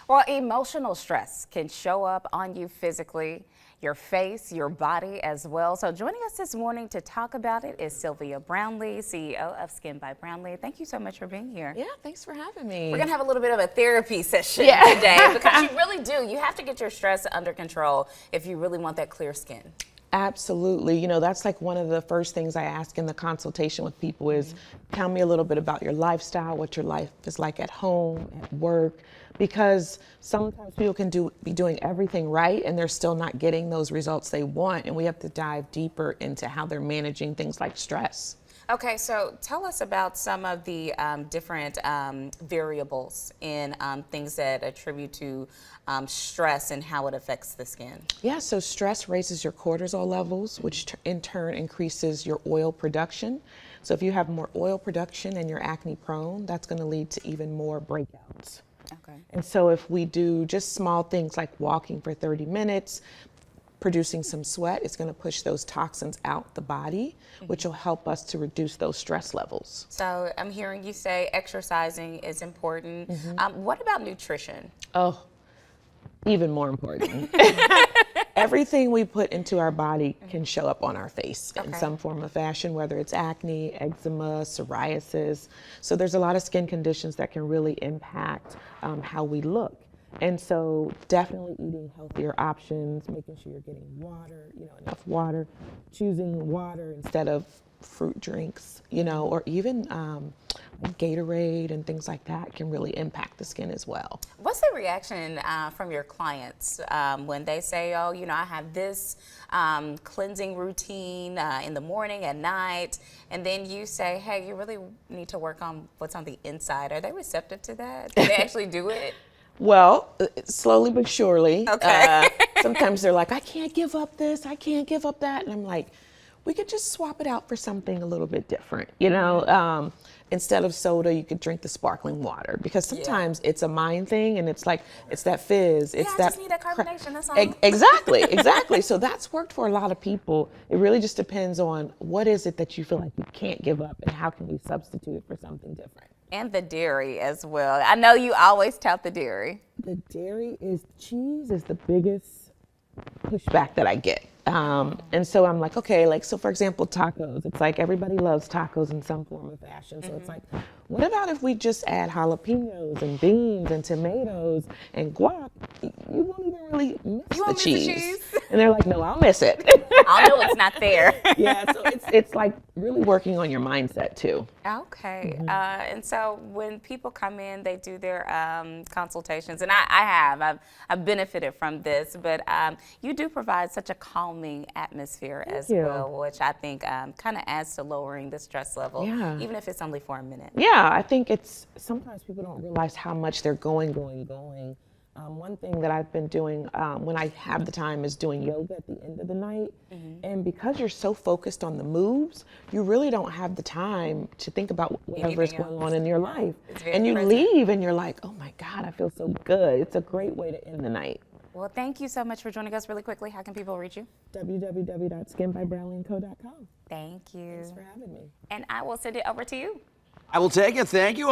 Well, emotional stress can show up on you physically, your face, your body as well. So joining us this morning to talk about it is Sylvia Brownlee, CEO of Skin by Brownlee. Thank you so much for being here. Yeah, thanks for having me. We're going to have a little bit of a therapy session today because you really do. You have to get your stress under control if you really want that clear skin. Absolutely. You know, that's like one of the first things I ask in the consultation with people is, tell me a little bit about your lifestyle, what your life is like at home, at work, because sometimes people can be doing everything right and they're still not getting those results they want. And we have to dive deeper into how they're managing things like stress. Okay, so tell us about some of the different variables in things that attribute to stress and how it affects the skin. Yeah, so stress raises your cortisol levels, which in turn increases your oil production. So if you have more oil production and you're acne prone, that's going to lead to even more breakouts. Okay. And so if we do just small things like walking for 30 minutes, producing some sweat, it's going to push those toxins out the body, which will help us to reduce those stress levels. So I'm hearing you say exercising is important. What about nutrition? Oh, even more important. Everything we put into our body can show up on our face in some form or fashion, whether it's acne, eczema, psoriasis. So there's a lot of skin conditions that can really impact how we look. And so definitely eating healthier options, making sure you're getting water, enough water, choosing water instead of fruit drinks, or even Gatorade and things like that can really impact the skin as well. What's the reaction from your clients when they say, oh, I have this cleansing routine in the morning, at night, and then you say, hey, you really need to work on what's on the inside. Are they receptive to that? Do they actually do it? Well, slowly but surely. Okay. Sometimes they're like, I can't give up this, I can't give up that. And I'm like, we could just swap it out for something a little bit different. Instead of soda, you could drink the sparkling water, because sometimes it's a mind thing and it's like, it's that fizz. It's I that just need that carbonation, that's all. Exactly. So that's worked for a lot of people. It really just depends on what is it that you feel like you can't give up and how can we substitute it for something different. And the dairy as well. I know you always tout the dairy. The dairy cheese is the biggest pushback that I get. And so I'm like, okay, so for example, tacos, it's like everybody loves tacos in some form or fashion. So it's like, what about if we just add jalapenos and beans and tomatoes and guac? You won't even really miss the cheese. And they're like, no, I'll miss it. I'll know it's not there. Yeah, so it's like really working on your mindset too. Okay, and so when people come in, they do their consultations, and I've benefited from this, but you do provide such a calming atmosphere as well, which I think kind of adds to lowering the stress level, even if it's only for a minute. Yeah, I think sometimes people don't realize how much they're going. One thing that I've been doing when I have the time is doing yoga at the end of the night. And because you're so focused on the moves, you really don't have the time to think about whatever is going on in your life. And you leave and you're like, oh my God, I feel so good. It's a great way to end the night. Well, thank you so much for joining us. Really quickly, how can people reach you? www.skinbybrownleeandco.com. Thank you. Thanks for having me. And I will send it over to you. I will take it. Thank you.